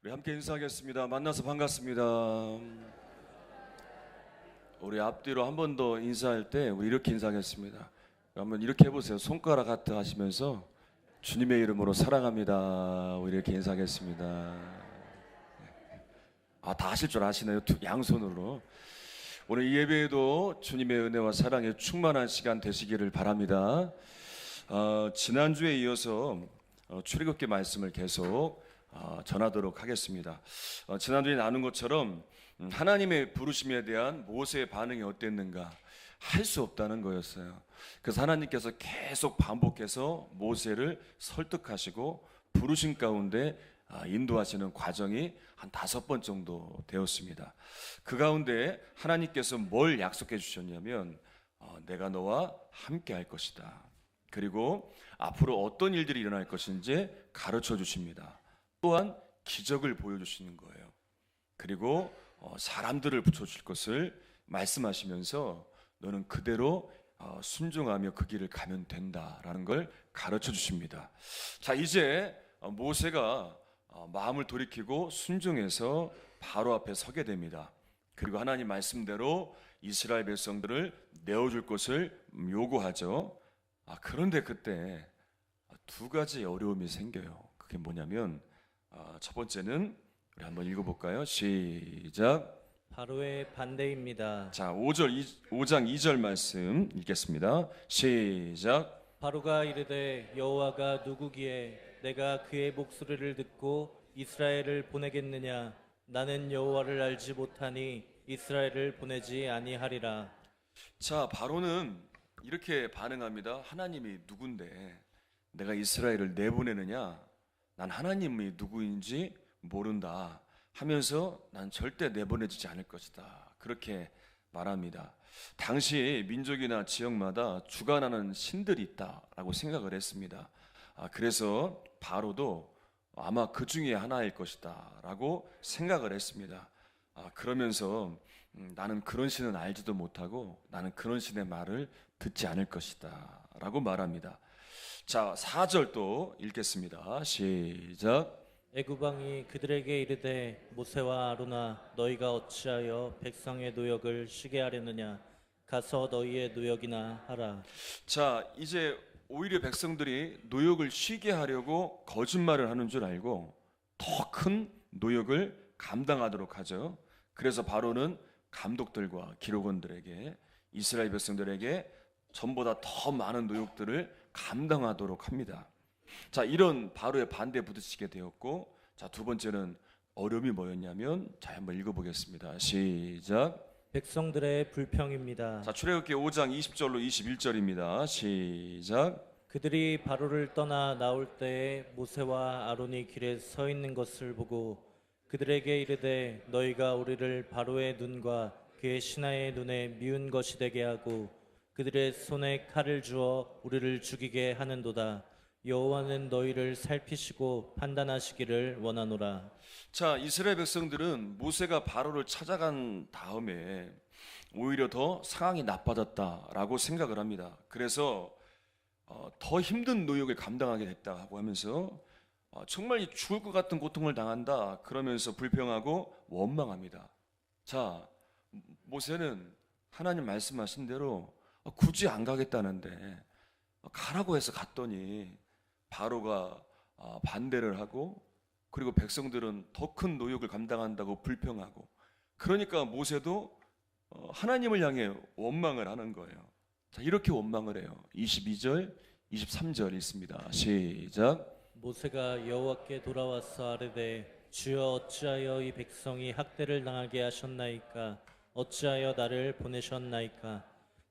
우리 함께 인사하겠습니다. 만나서 반갑습니다. 우리 앞뒤로 한 번 더 인사할 때 우리 이렇게 인사하겠습니다. 한번 이렇게 해보세요. 손가락 하트 하시면서 주님의 이름으로 사랑합니다. 우리 이렇게 인사하겠습니다. 다 하실 줄 아시네요. 양손으로. 오늘 이 예배에도 주님의 은혜와 사랑에 충만한 시간 되시기를 바랍니다. 지난주에 이어서 출애굽기 말씀을 계속 전하도록 하겠습니다. 지난주에 나눈 것처럼 하나님의 부르심에 대한 모세의 반응이 어땠는가, 할 수 없다는 거였어요. 그래서 하나님께서 계속 반복해서 모세를 설득하시고 부르심 가운데 인도하시는 과정이 한 5번 정도 되었습니다. 그 가운데 하나님께서 뭘 약속해 주셨냐면 내가 너와 함께 할 것이다. 그리고 앞으로 어떤 일들이 일어날 것인지 가르쳐 주십니다. 또한 기적을 보여주시는 거예요. 그리고 사람들을 붙여줄 것을 말씀하시면서 너는 그대로 순종하며 그 길을 가면 된다라는 걸 가르쳐 주십니다. 자, 이제 모세가 마음을 돌이키고 순종해서 바로 앞에 서게 됩니다. 그리고 하나님 말씀대로 이스라엘 백성들을 내어줄 것을 요구하죠. 그런데 그때 2가지 어려움이 생겨요. 그게 뭐냐면 첫 번째는 우리 한번 읽어볼까요? 시작. 바로의 반대입니다. 자, 5장 2절 말씀 읽겠습니다. 시작. 바로가 이르되 여호와가 누구기에 내가 그의 목소리를 듣고 이스라엘을 보내겠느냐? 나는 여호와를 알지 못하니 이스라엘을 보내지 아니하리라. 자, 바로는 이렇게 반응합니다. 하나님이 누군데 내가 이스라엘을 내보내느냐? 난 하나님이 누구인지 모른다 하면서 난 절대 내보내지지 않을 것이다. 그렇게 말합니다. 당시 민족이나 지역마다 주관하는 신들이 있다라고 생각을 했습니다. 그래서 바로도 아마 그 중에 하나일 것이다 라고 생각을 했습니다. 그러면서 나는 그런 신은 알지도 못하고 나는 그런 신의 말을 듣지 않을 것이다 라고 말합니다. 자, 4절 또 읽겠습니다. 시작. 애굽왕이 그들에게 이르되 모세와 아론아 너희가 어찌하여 백성의 노역을 쉬게 하려느냐? 가서 너희의 노역이나 하라. 자, 이제 오히려 백성들이 노역을 쉬게 하려고 거짓말을 하는 줄 알고 더 큰 노역을 감당하도록 하죠. 그래서 바로는 감독들과 기록원들에게 이스라엘 백성들에게 전보다 더 많은 노역들을 감당하도록 합니다. 자, 이런 바로의 반대에 부딪히게 되었고, 자, 2번째는 어려움이 뭐였냐면, 자, 한번 읽어보겠습니다. 시작. 백성들의 불평입니다. 자, 출애굽기 5장 20절로 21절입니다. 시작. 그들이 바로를 떠나 나올 때에 모세와 아론이 길에 서 있는 것을 보고 그들에게 이르되 너희가 우리를 바로의 눈과 그의 신하의 눈에 미운 것이 되게 하고 그들의 손에 칼을 주어 우리를 죽이게 하는도다. 여호와는 너희를 살피시고 판단하시기를 원하노라. 자, 이스라엘 백성들은 모세가 바로를 찾아간 다음에 오히려 더 상황이 나빠졌다라고 생각을 합니다. 그래서 더 힘든 노역을 감당하게 됐다고 하면서 정말 죽을 것 같은 고통을 당한다 그러면서 불평하고 원망합니다. 자, 모세는 하나님 말씀하신 대로 굳이 안 가겠다는데 가라고 해서 갔더니 바로가 반대를 하고 그리고 백성들은 더 큰 노역을 감당한다고 불평하고 그러니까 모세도 하나님을 향해 원망을 하는 거예요. 자, 이렇게 원망을 해요. 22절, 23절 있습니다. 시작. 모세가 여호와께 돌아와서 아뢰되 주여 어찌하여 이 백성이 학대를 당하게 하셨나이까? 어찌하여 나를 보내셨나이까?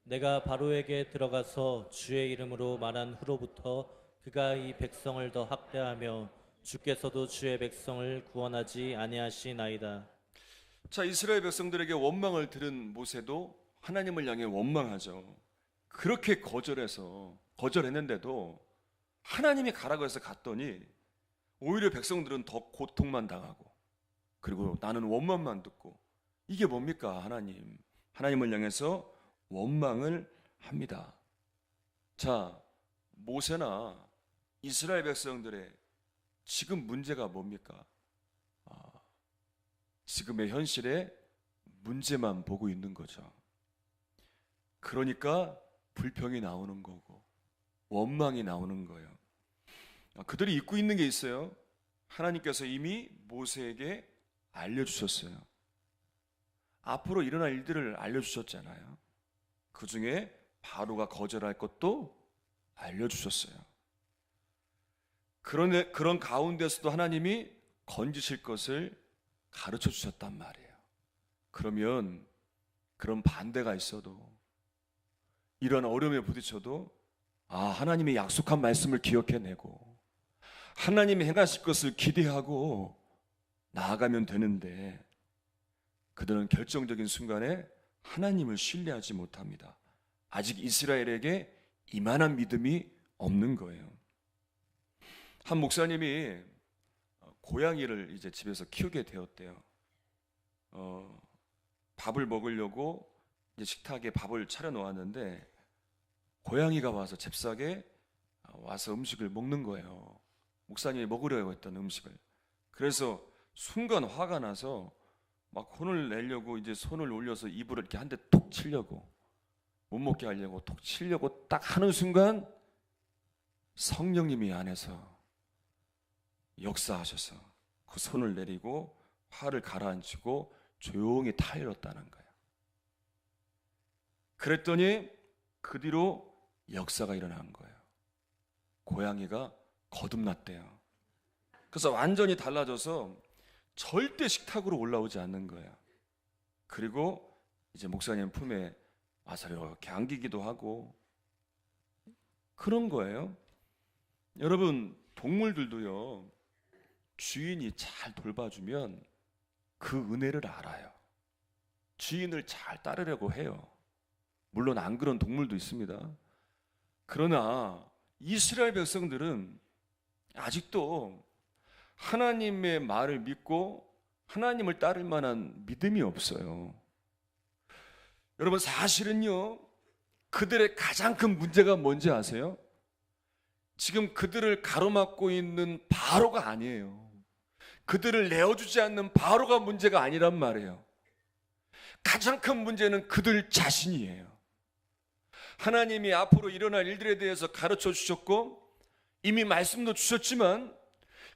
내가 바로에게 들어가서 주의 이름으로 말한 후로부터 그가 이 백성을 더 학대하며 주께서도 주의 백성을 구원하지 아니하시나이다. 자, 이스라엘 백성들에게 원망을 들은 모세도 하나님을 향해 원망하죠. 그렇게 거절했는데도 하나님이 가라고 해서 갔더니 오히려 백성들은 더 고통만 당하고 그리고 나는 원망만 듣고 이게 뭡니까? 하나님을 향해서 원망을 합니다. 자, 모세나 이스라엘 백성들의 지금 문제가 뭡니까? 지금의 현실에 문제만 보고 있는 거죠. 그러니까 불평이 나오는 거고 원망이 나오는 거예요. 그들이 잊고 있는 게 있어요. 하나님께서 이미 모세에게 알려주셨어요. 앞으로 일어날 일들을 알려주셨잖아요. 그 중에 바로가 거절할 것도 알려주셨어요. 그런 가운데서도 하나님이 건지실 것을 가르쳐 주셨단 말이에요. 그러면 그런 반대가 있어도, 이런 어려움에 부딪혀도 하나님의 약속한 말씀을 기억해내고 하나님이 행하실 것을 기대하고 나아가면 되는데, 그들은 결정적인 순간에 하나님을 신뢰하지 못합니다. 아직 이스라엘에게 이만한 믿음이 없는 거예요. 한 목사님이 고양이를 이제 집에서 키우게 되었대요. 밥을 먹으려고 이제 식탁에 밥을 차려 놓았는데 고양이가 와서 잽싸게 와서 음식을 먹는 거예요. 목사님이 먹으려고 했던 음식을. 그래서 순간 화가 나서 막 혼을 내려고 이제 손을 올려서 입으로 이렇게 한 대 톡 치려고, 못 먹게 하려고 톡 치려고 딱 하는 순간 성령님이 안에서 역사하셔서 그 손을 내리고 화를 가라앉히고 조용히 타일렀다는 거예요. 그랬더니 그 뒤로 역사가 일어난 거예요. 고양이가 거듭났대요. 그래서 완전히 달라져서 절대 식탁으로 올라오지 않는 거예요. 그리고 이제 목사님 품에 와서 이렇게 안기기도 하고 그런 거예요. 여러분, 동물들도요, 주인이 잘 돌봐주면 그 은혜를 알아요. 주인을 잘 따르려고 해요. 물론 안 그런 동물도 있습니다. 그러나 이스라엘 백성들은 아직도 하나님의 말을 믿고 하나님을 따를 만한 믿음이 없어요. 여러분, 사실은요, 그들의 가장 큰 문제가 뭔지 아세요? 지금 그들을 가로막고 있는 바로가 아니에요. 그들을 내어주지 않는 바로가 문제가 아니란 말이에요. 가장 큰 문제는 그들 자신이에요. 하나님이 앞으로 일어날 일들에 대해서 가르쳐 주셨고 이미 말씀도 주셨지만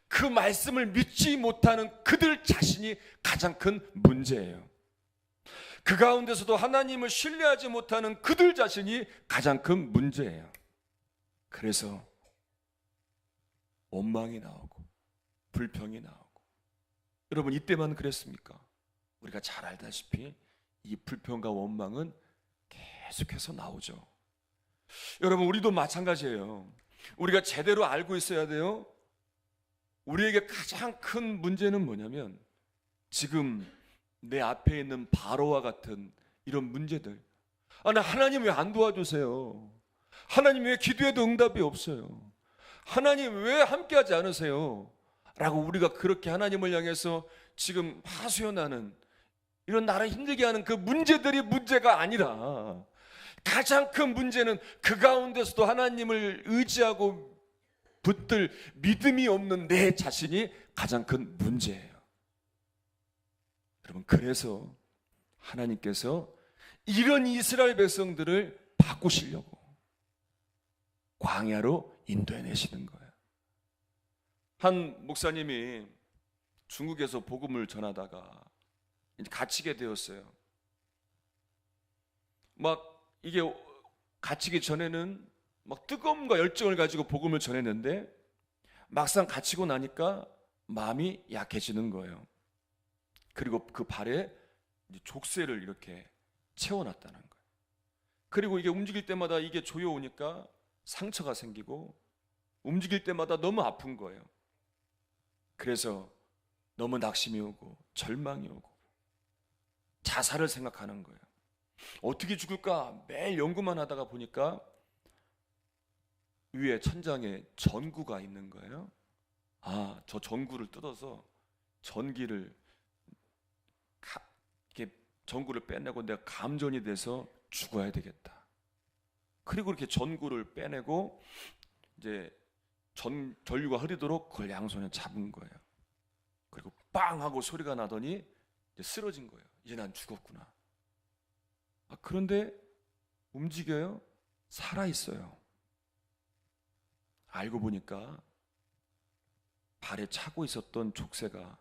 그 말씀을 믿지 못하는 그들 자신이 가장 큰 문제예요. 그 가운데서도 하나님을 신뢰하지 못하는 그들 자신이 가장 큰 문제예요. 그래서 원망이 나오고 불평이 나오고, 여러분, 이때만 그랬습니까? 우리가 잘 알다시피 이 불평과 원망은 계속해서 나오죠. 여러분, 우리도 마찬가지예요. 우리가 제대로 알고 있어야 돼요. 우리에게 가장 큰 문제는 뭐냐면 지금 내 앞에 있는 바로와 같은 이런 문제들. 나 하나님 왜 안 도와주세요? 하나님 왜 기도해도 응답이 없어요? 하나님 왜 함께하지 않으세요? 라고 우리가 그렇게 하나님을 향해서 지금 하소연하는, 이런 나를 힘들게 하는 그 문제들이 문제가 아니라 가장 큰 문제는 그 가운데서도 하나님을 의지하고 붙들 믿음이 없는 내 자신이 가장 큰 문제예요. 여러분, 그래서 하나님께서 이런 이스라엘 백성들을 바꾸시려고 광야로 인도해내시는 거예요. 한 목사님이 중국에서 복음을 전하다가 갇히게 되었어요. 막 이게 갇히기 전에는 막 뜨거움과 열정을 가지고 복음을 전했는데 막상 갇히고 나니까 마음이 약해지는 거예요. 그리고 그 발에 족쇄를 이렇게 채워놨다는 거예요. 그리고 이게 움직일 때마다 이게 조여오니까 상처가 생기고 움직일 때마다 너무 아픈 거예요. 그래서 너무 낙심이 오고 절망이 오고 자살을 생각하는 거예요. 어떻게 죽을까 매일 연구만 하다가 보니까 위에 천장에 전구가 있는 거예요. 저 전구를 뜯어서 전기를 이렇게 전구를 빼내고 내가 감전이 돼서 죽어야 되겠다. 그리고 이렇게 전구를 빼내고 이제 전류가 흐르도록 그걸 양손에 잡은 거예요. 그리고 빵 하고 소리가 나더니 쓰러진 거예요. 이제 난 죽었구나. 그런데 움직여요. 살아 있어요. 알고 보니까 발에 차고 있었던 족쇄가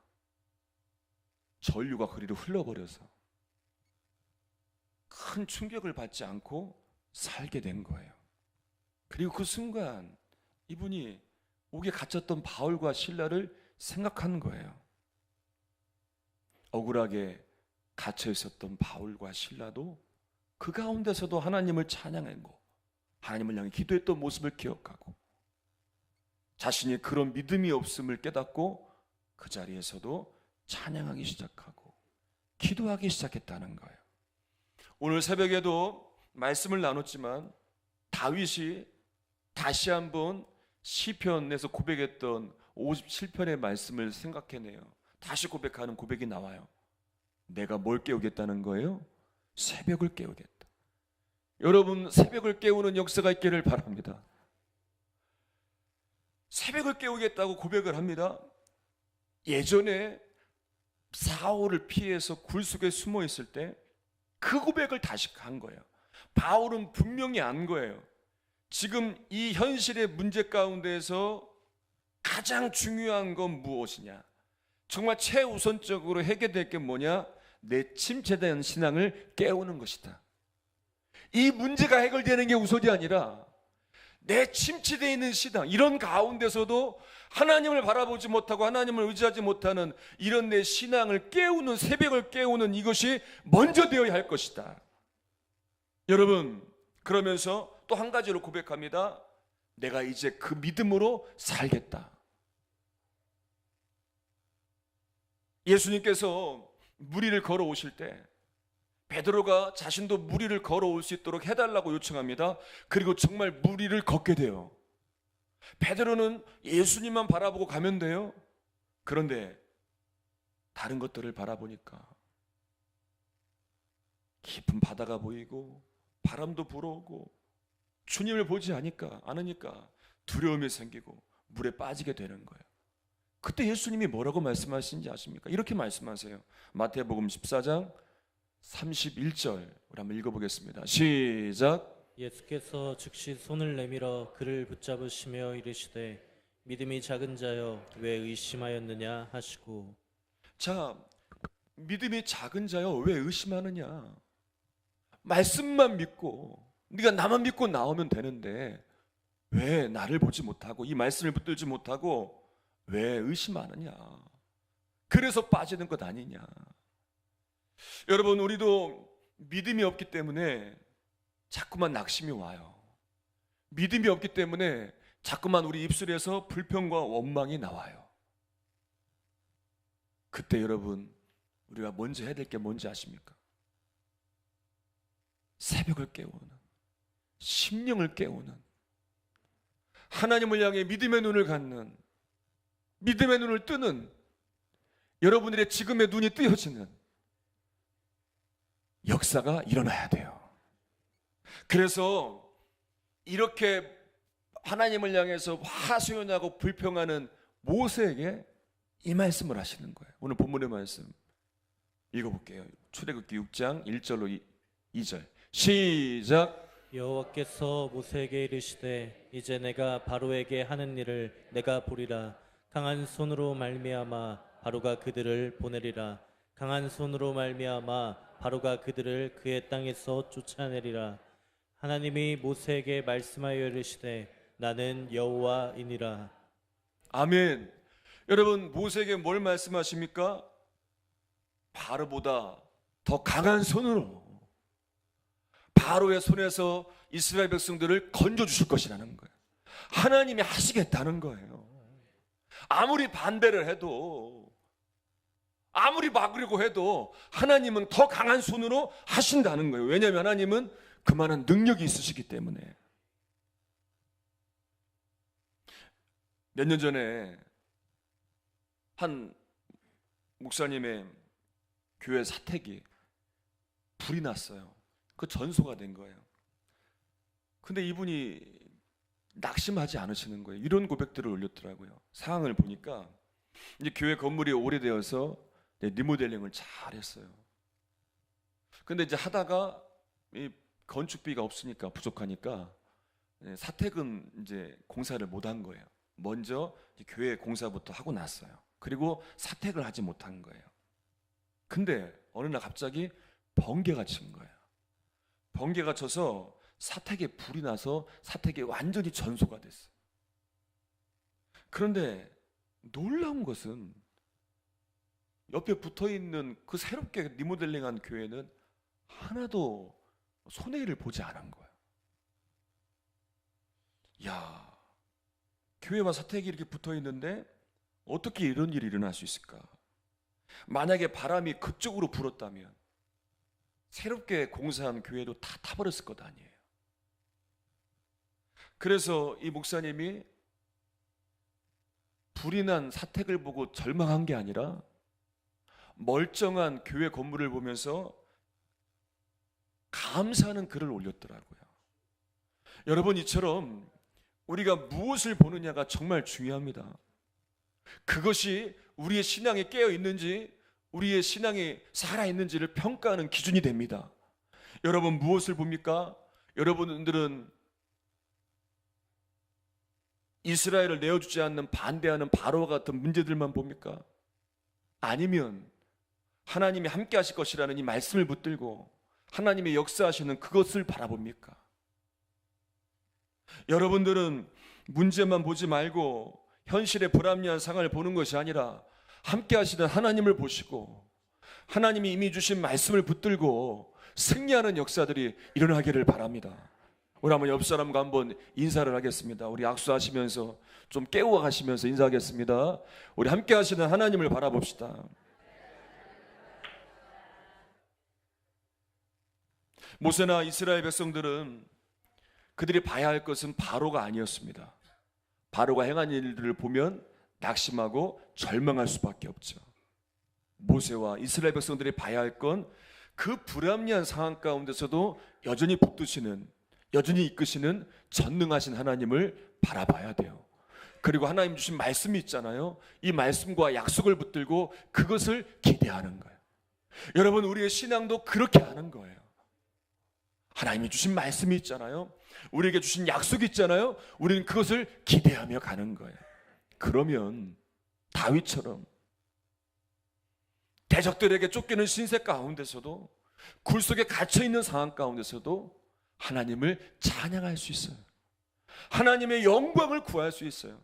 전류가 그리로 흘러버려서 큰 충격을 받지 않고 살게 된 거예요. 그리고 그 순간 이분이 옥에 갇혔던 바울과 실라를 생각하는 거예요. 억울하게 갇혀 있었던 바울과 실라도 그 가운데서도 하나님을 찬양하고 하나님을 향해 기도했던 모습을 기억하고 자신이 그런 믿음이 없음을 깨닫고 그 자리에서도 찬양하기 시작하고 기도하기 시작했다는 거예요. 오늘 새벽에도 말씀을 나눴지만 다윗이 다시 한번 시편에서 고백했던 57편의 말씀을 생각해내요. 다시 고백하는 고백이 나와요. 내가 뭘 깨우겠다는 거예요? 새벽을 깨우겠다. 여러분, 새벽을 깨우는 역사가 있기를 바랍니다. 새벽을 깨우겠다고 고백을 합니다. 예전에 사울을 피해서 굴 속에 숨어 있을 때 그 고백을 다시 한 거예요. 바울은 분명히 안 거예요. 지금 이 현실의 문제 가운데에서 가장 중요한 건 무엇이냐? 정말 최우선적으로 해결될 게 뭐냐? 내 침체된 신앙을 깨우는 것이다. 이 문제가 해결되는 게 우선이 아니라 내 침체되어 있는 신앙, 이런 가운데서도 하나님을 바라보지 못하고 하나님을 의지하지 못하는 이런 내 신앙을 깨우는, 새벽을 깨우는 이것이 먼저 되어야 할 것이다. 여러분, 그러면서 또 한 가지로 고백합니다. 내가 이제 그 믿음으로 살겠다. 예수님께서 무리를 걸어오실 때 베드로가 자신도 무리를 걸어올 수 있도록 해달라고 요청합니다. 그리고 정말 무리를 걷게 돼요. 베드로는 예수님만 바라보고 가면 돼요. 그런데 다른 것들을 바라보니까 깊은 바다가 보이고 바람도 불어오고 주님을 보지 않으니까 두려움이 생기고 물에 빠지게 되는 거예요. 그때 예수님이 뭐라고 말씀하시는지 아십니까? 이렇게 말씀하세요. 마태복음 14장 31절 우리 한번 읽어보겠습니다. 시작. 예수께서 즉시 손을 내밀어 그를 붙잡으시며 이르시되 믿음이 작은 자여 왜 의심하였느냐 하시고. 자, 믿음이 작은 자여 왜 의심하느냐? 말씀만 믿고 네가 나만 믿고 나오면 되는데 왜 나를 보지 못하고 이 말씀을 붙들지 못하고 왜 의심하느냐? 그래서 빠지는 것 아니냐? 여러분, 우리도 믿음이 없기 때문에 자꾸만 낙심이 와요. 믿음이 없기 때문에 자꾸만 우리 입술에서 불평과 원망이 나와요. 그때 여러분, 우리가 먼저 해야 될 게 뭔지 아십니까? 새벽을 깨우는, 심령을 깨우는, 하나님을 향해 믿음의 눈을 갖는, 믿음의 눈을 뜨는, 여러분들의 지금의 눈이 뜨여지는 역사가 일어나야 돼요. 그래서 이렇게 하나님을 향해서 하소연하고 불평하는 모세에게 이 말씀을 하시는 거예요. 오늘 본문의 말씀 읽어볼게요. 출애굽기 6장 1절로 2절 시작. 여호와께서 모세에게 이르시되 이제 내가 바로에게 하는 일을 내가 보리라. 강한 손으로 말미암아 바로가 그들을 보내리라. 강한 손으로 말미암아 바로가 그들을 그의 땅에서 쫓아내리라. 하나님이 모세에게 말씀하여 이르시되 나는 여호와이니라. 아멘. 여러분, 모세에게 뭘 말씀하십니까? 바로보다 더 강한 손으로 바로의 손에서 이스라엘 백성들을 건져주실 것이라는 거예요. 하나님이 하시겠다는 거예요. 아무리 반대를 해도, 아무리 막으려고 해도 하나님은 더 강한 손으로 하신다는 거예요. 왜냐하면 하나님은 그만한 능력이 있으시기 때문에. 몇 년 전에 한 목사님의 교회 사택이 불이 났어요. 그 전소가 된 거예요. 근데 이분이 낙심하지 않으시는 거예요. 이런 고백들을 올렸더라고요. 상황을 보니까 이제 교회 건물이 오래되어서 리모델링을 잘 했어요. 근데 이제 하다가 이 건축비가 없으니까, 부족하니까 사택은 이제 공사를 못 한 거예요. 먼저 교회 공사부터 하고 났어요. 그리고 사택을 하지 못한 거예요. 근데 어느 날 갑자기 번개가 친 거예요. 번개가 쳐서 사택에 불이 나서 사택이 완전히 전소가 됐어요. 그런데 놀라운 것은 옆에 붙어있는 그 새롭게 리모델링한 교회는 하나도 손해를 보지 않은 거예요. 야, 교회와 사택이 이렇게 붙어있는데 어떻게 이런 일이 일어날 수 있을까? 만약에 바람이 그쪽으로 불었다면 새롭게 공사한 교회도 다 타버렸을 것 아니에요. 그래서 이 목사님이 불이 난 사택을 보고 절망한 게 아니라 멀쩡한 교회 건물을 보면서 감사하는 글을 올렸더라고요. 여러분, 이처럼 우리가 무엇을 보느냐가 정말 중요합니다. 그것이 우리의 신앙이 깨어 있는지, 우리의 신앙이 살아있는지를 평가하는 기준이 됩니다. 여러분, 무엇을 봅니까? 여러분들은 이스라엘을 내어주지 않는 반대하는 바로와 같은 문제들만 봅니까? 아니면 하나님이 함께 하실 것이라는 이 말씀을 붙들고 하나님의 역사하시는 그것을 바라봅니까? 여러분들은 문제만 보지 말고 현실의 불합리한 상황을 보는 것이 아니라 함께 하시는 하나님을 보시고 하나님이 이미 주신 말씀을 붙들고 승리하는 역사들이 일어나기를 바랍니다. 우리 한번 옆 사람과 한번 인사를 하겠습니다. 우리 악수하시면서 좀 깨워 가시면서 인사하겠습니다. 우리 함께 하시는 하나님을 바라봅시다. 모세나 이스라엘 백성들은 그들이 봐야 할 것은 바로가 아니었습니다. 바로가 행한 일들을 보면 낙심하고 절망할 수밖에 없죠. 모세와 이스라엘 백성들이 봐야 할 건 그 불합리한 상황 가운데서도 여전히 붙드시는, 여전히 이끄시는 전능하신 하나님을 바라봐야 돼요. 그리고 하나님 주신 말씀이 있잖아요. 이 말씀과 약속을 붙들고 그것을 기대하는 거예요. 여러분, 우리의 신앙도 그렇게 하는 거예요. 하나님이 주신 말씀이 있잖아요. 우리에게 주신 약속이 있잖아요. 우리는 그것을 기대하며 가는 거예요. 그러면 다윗처럼 대적들에게 쫓기는 신세 가운데서도, 굴 속에 갇혀있는 상황 가운데서도 하나님을 찬양할 수 있어요. 하나님의 영광을 구할 수 있어요.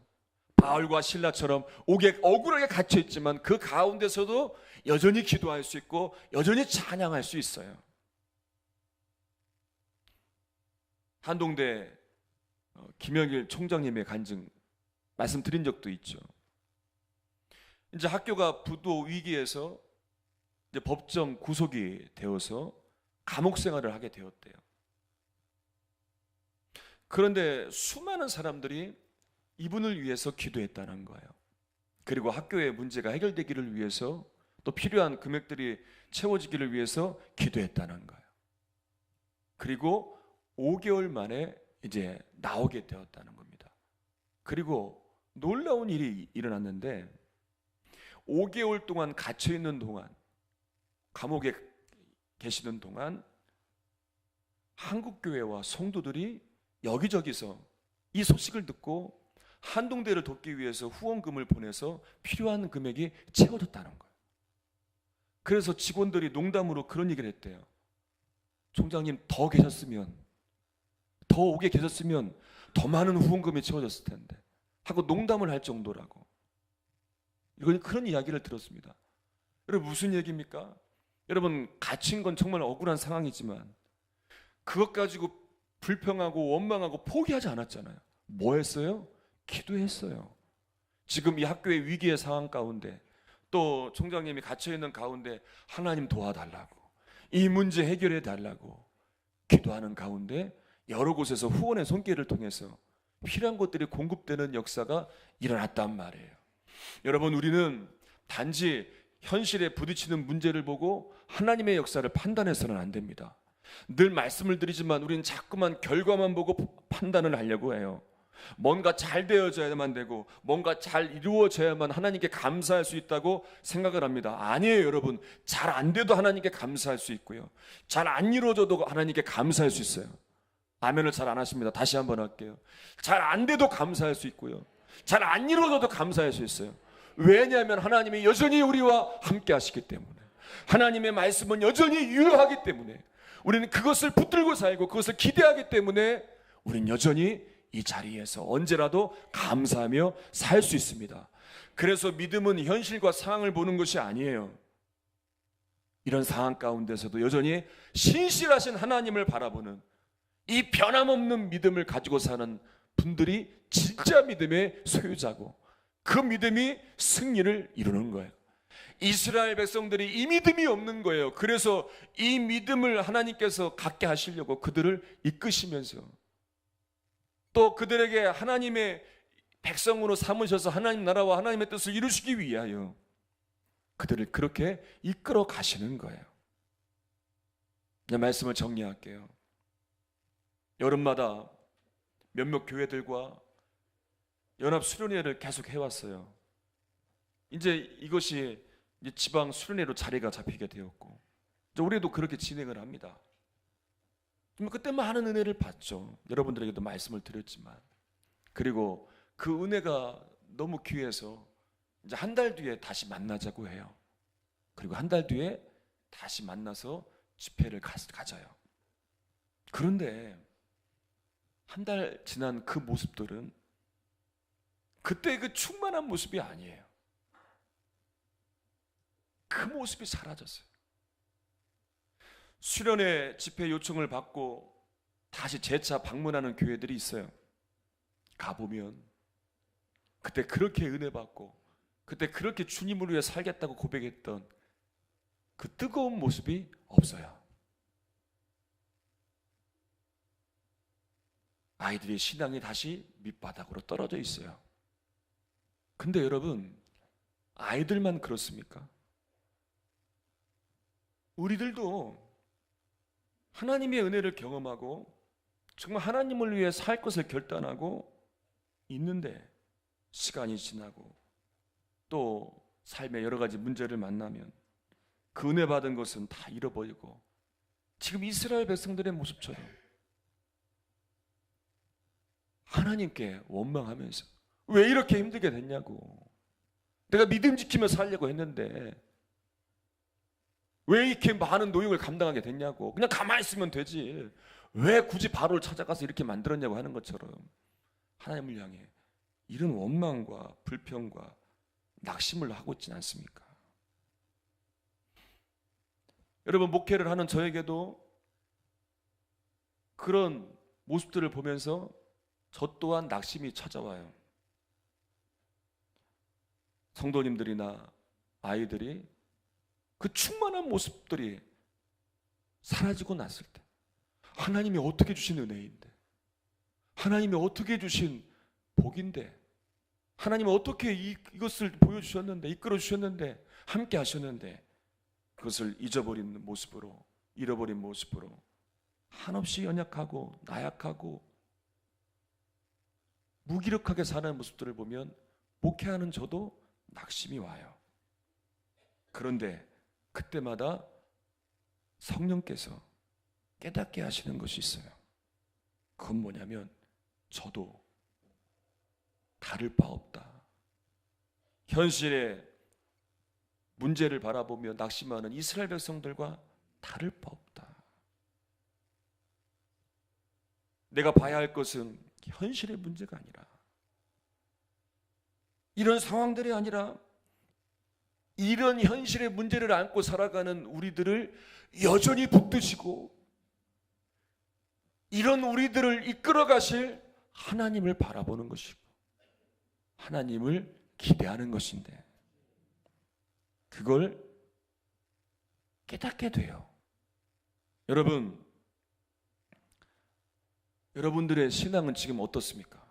바울과 실라처럼 옥에 억울하게 갇혀있지만 그 가운데서도 여전히 기도할 수 있고 여전히 찬양할 수 있어요. 한동대 김영일 총장님의 간증 말씀드린 적도 있죠. 이제 학교가 부도 위기에서 이제 법정 구속이 되어서 감옥 생활을 하게 되었대요. 그런데 수많은 사람들이 이분을 위해서 기도했다는 거예요. 그리고 학교의 문제가 해결되기를 위해서, 또 필요한 금액들이 채워지기를 위해서 기도했다는 거예요. 그리고 5개월 만에 이제 나오게 되었다는 겁니다. 그리고 놀라운 일이 일어났는데 5개월 동안 갇혀 있는 동안, 감옥에 계시는 동안 한국교회와 성도들이 여기저기서 이 소식을 듣고 한동대를 돕기 위해서 후원금을 보내서 필요한 금액이 채워졌다는 거예요. 그래서 직원들이 농담으로 그런 얘기를 했대요. 총장님, 더 계셨으면, 더 오게 계셨으면 더 많은 후원금이 채워졌을 텐데 하고 농담을 할 정도라고. 이건 그런 이야기를 들었습니다. 여러분, 무슨 얘기입니까? 여러분, 갇힌 건 정말 억울한 상황이지만 그것 가지고 불평하고 원망하고 포기하지 않았잖아요. 뭐 했어요? 기도했어요. 지금 이 학교의 위기의 상황 가운데, 또 총장님이 갇혀있는 가운데 하나님 도와달라고, 이 문제 해결해 달라고 기도하는 가운데 여러 곳에서 후원의 손길을 통해서 필요한 것들이 공급되는 역사가 일어났단 말이에요. 여러분, 우리는 단지 현실에 부딪히는 문제를 보고 하나님의 역사를 판단해서는 안 됩니다. 늘 말씀을 드리지만 우리는 자꾸만 결과만 보고 판단을 하려고 해요. 뭔가 잘 되어져야만 되고 뭔가 잘 이루어져야만 하나님께 감사할 수 있다고 생각을 합니다. 아니에요, 여러분. 잘 안 돼도 하나님께 감사할 수 있고요. 잘 안 이루어져도 하나님께 감사할 수 있어요. 아멘을 잘 안 하십니다. 다시 한번 할게요. 잘 안 돼도 감사할 수 있고요. 잘 안 이루어져도 감사할 수 있어요. 왜냐하면 하나님이 여전히 우리와 함께 하시기 때문에, 하나님의 말씀은 여전히 유효하기 때문에, 우리는 그것을 붙들고 살고 그것을 기대하기 때문에 우리는 여전히 이 자리에서 언제라도 감사하며 살 수 있습니다. 그래서 믿음은 현실과 상황을 보는 것이 아니에요. 이런 상황 가운데서도 여전히 신실하신 하나님을 바라보는 이 변함없는 믿음을 가지고 사는 분들이 진짜 믿음의 소유자고, 그 믿음이 승리를 이루는 거예요. 이스라엘 백성들이 이 믿음이 없는 거예요. 그래서 이 믿음을 하나님께서 갖게 하시려고 그들을 이끄시면서 또 그들에게 하나님의 백성으로 삼으셔서 하나님 나라와 하나님의 뜻을 이루시기 위하여 그들을 그렇게 이끌어 가시는 거예요. 이제 말씀을 정리할게요. 여름마다 몇몇 교회들과 연합 수련회를 계속 해왔어요. 이제 이것이 이제 지방 수련회로 자리가 잡히게 되었고, 이제 올해도 그렇게 진행을 합니다. 그때 많은 은혜를 받죠. 여러분들에게도 말씀을 드렸지만, 그리고 그 은혜가 너무 귀해서 이제 한 달 뒤에 다시 만나자고 해요. 그리고 한 달 뒤에 다시 만나서 집회를 가져요. 그런데 한 달 지난 그 모습들은 그때 그 충만한 모습이 아니에요. 그 모습이 사라졌어요. 수련회 집회 요청을 받고 다시 재차 방문하는 교회들이 있어요. 가보면 그때 그렇게 은혜 받고 그때 그렇게 주님을 위해 살겠다고 고백했던 그 뜨거운 모습이 없어요. 아이들의 신앙이 다시 밑바닥으로 떨어져 있어요. 근데 여러분, 아이들만 그렇습니까? 우리들도 하나님의 은혜를 경험하고 정말 하나님을 위해 살 것을 결단하고 있는데, 시간이 지나고 또 삶의 여러 가지 문제를 만나면 그 은혜 받은 것은 다 잃어버리고, 지금 이스라엘 백성들의 모습처럼 하나님께 원망하면서 왜 이렇게 힘들게 됐냐고, 내가 믿음 지키며 살려고 했는데 왜 이렇게 많은 노역을 감당하게 됐냐고, 그냥 가만히 있으면 되지 왜 굳이 바로를 찾아가서 이렇게 만들었냐고 하는 것처럼 하나님을 향해 이런 원망과 불평과 낙심을 하고 있지는 않습니까? 여러분, 목회를 하는 저에게도 그런 모습들을 보면서 저 또한 낙심이 찾아와요. 성도님들이나 아이들이 그 충만한 모습들이 사라지고 났을 때, 하나님이 어떻게 주신 은혜인데, 하나님이 어떻게 주신 복인데, 하나님이 어떻게 이것을 보여주셨는데, 이끌어 주셨는데, 함께 하셨는데, 그것을 잊어버린 모습으로, 잃어버린 모습으로 한없이 연약하고 나약하고 무기력하게 사는 모습들을 보면 목회하는 저도 낙심이 와요. 그런데 그때마다 성령께서 깨닫게 하시는 것이 있어요. 그건 뭐냐면, 저도 다를 바 없다. 현실의 문제를 바라보며 낙심하는 이스라엘 백성들과 다를 바 없다. 내가 봐야 할 것은 현실의 문제가 아니라, 이런 상황들이 아니라 이런 현실의 문제를 안고 살아가는 우리들을 여전히 붙드시고 이런 우리들을 이끌어 가실 하나님을 바라보는 것이고 하나님을 기대하는 것인데, 그걸 깨닫게 돼요. 여러분들의 신앙은 지금 어떻습니까?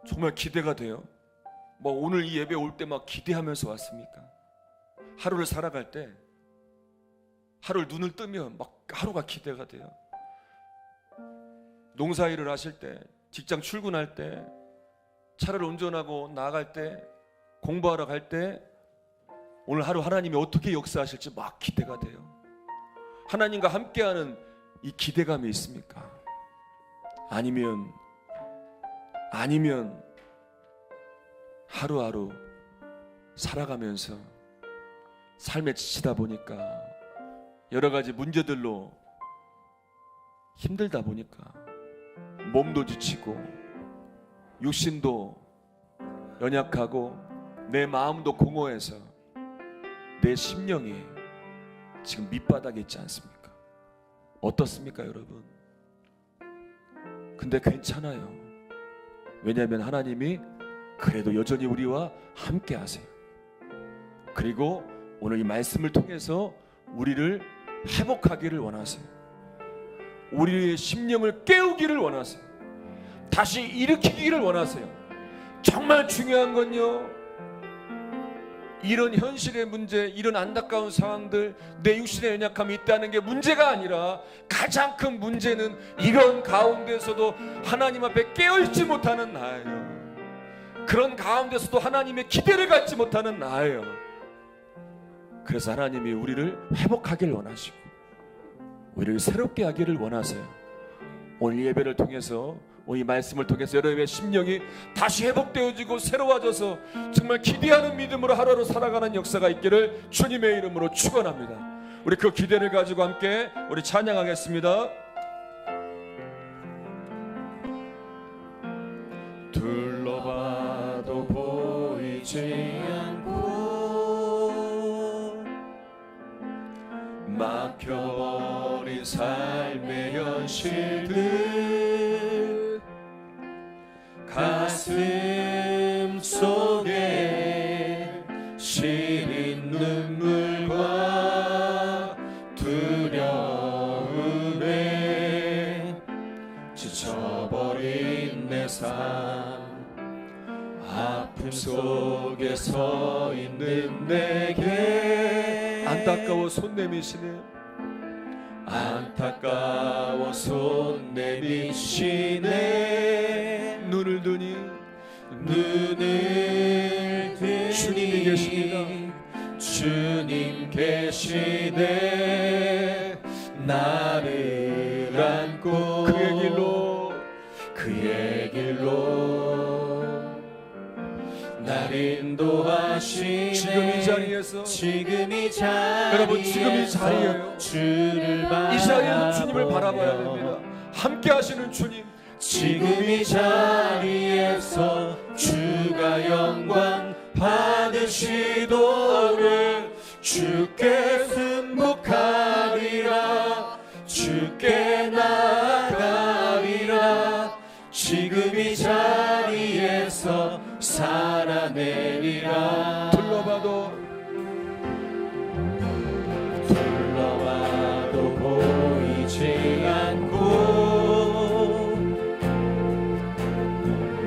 정말 기대가 돼요? 뭐 오늘 이 예배 올 때 막 기대하면서 왔습니까? 하루를 살아갈 때, 하루를 눈을 뜨면 막 하루가 기대가 돼요. 농사일을 하실 때 직장 출근할 때, 차를 운전하고 나아갈 때, 공부하러 갈 때 오늘 하루 하나님이 어떻게 역사하실지 막 기대가 돼요. 하나님과 함께하는 이 기대감이 있습니까? 아니면 하루하루 살아가면서 삶에 지치다 보니까, 여러 가지 문제들로 힘들다 보니까 몸도 지치고 육신도 연약하고 내 마음도 공허해서 내 심령이 지금 밑바닥에 있지 않습니까? 어떻습니까, 여러분? 근데 괜찮아요. 왜냐하면 하나님이 그래도 여전히 우리와 함께 하세요. 그리고 오늘 이 말씀을 통해서 우리를 회복하기를 원하세요. 우리의 심령을 깨우기를 원하세요. 다시 일으키기를 원하세요. 정말 중요한 건요, 이런 현실의 문제, 이런 안타까운 상황들, 내 육신의 연약함이 있다는 게 문제가 아니라, 가장 큰 문제는 이런 가운데서도 하나님 앞에 깨어있지 못하는 나예요. 그런 가운데서도 하나님의 기대를 갖지 못하는 나예요. 그래서 하나님이 우리를 회복하기를 원하시고 우리를 새롭게 하기를 원하세요. 오늘 예배를 통해서, 오늘 이 말씀을 통해서 여러분의 심령이 다시 회복되어지고 새로워져서 정말 기대하는 믿음으로 하루하루 살아가는 역사가 있기를 주님의 이름으로 축원합니다. 우리 그 기대를 가지고 함께 우리 찬양하겠습니다. 둘러봐도 보이지 않고 막혀버린 삶의 현실들, 가슴 속에 시린 눈물과 두려움에 지쳐버린 내 삶, 아픔 속에 서 있는 내게 안타까워 손 내미시네, 안타까워 손 내미시네. 눈을 드니 주님이 계십니다. 주님 계시네. 나를 안고 그의 길로 날 인도하시네. 지금 이 자리에서 여러분, 지금 이 자리에요. 이 자리에서 주님을 바라봐야 됩니다. 함께 하시는 주님, 지금 이 자리에서 주가 영광 받으시도를 주께 승복하리라, 주께 나아가리라. 지금 이 자리에서 살아내리라. 둘러봐도 보이지 않고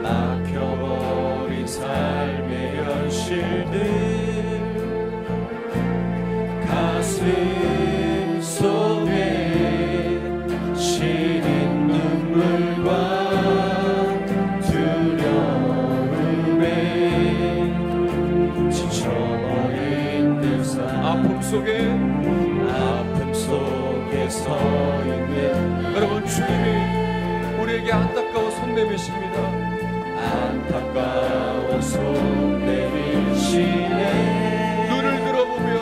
막혀버린 삶의 현실들, 가슴 속에 시린 눈물과 아픔 속에 서 있는 여러분, 주님이 우리에게 안타까워 손 내미십니다. 안타까워 손 내미시네. 눈을 들어보면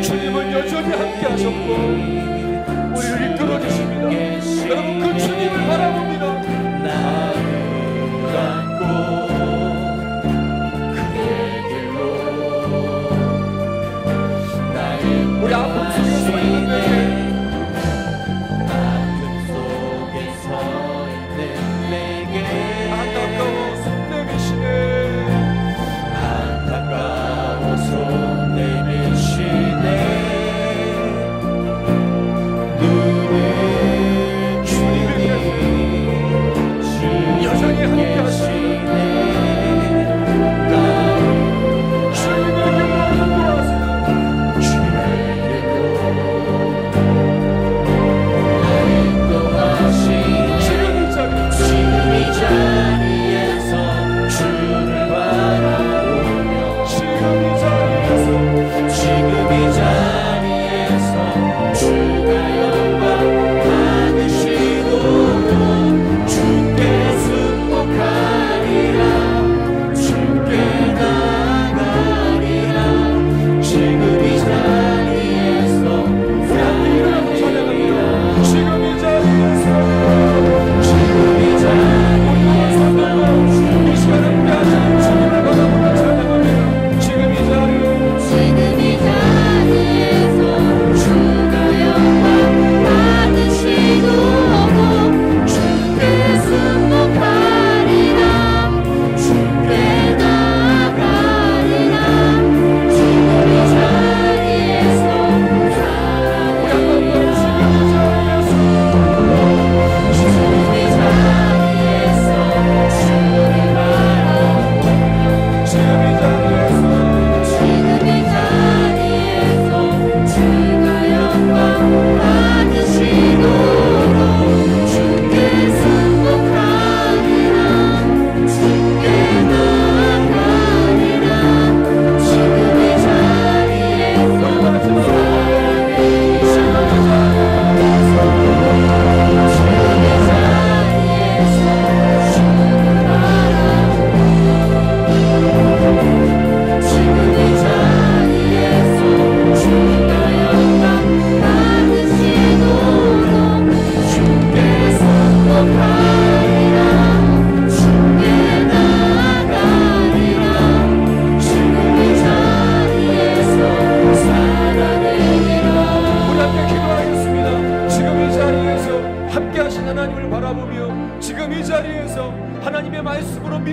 주님은 여전히 함께 하셨고 우리를 이끌어 주십니다. 여러분, 그 주님을 바라봅니다. 나를 안고 우리 아픔 속에 서 있는 내게 안타까워 손 내미시네. 안타까워 손 내미시네.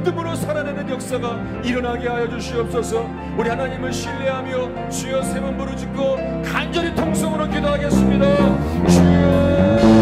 믿음으로 살아내는 역사가 일어나게 하여 주시옵소서. 우리 하나님을 신뢰하며 주여 세 번 부르짖고 간절히 통성으로 기도하겠습니다. 주여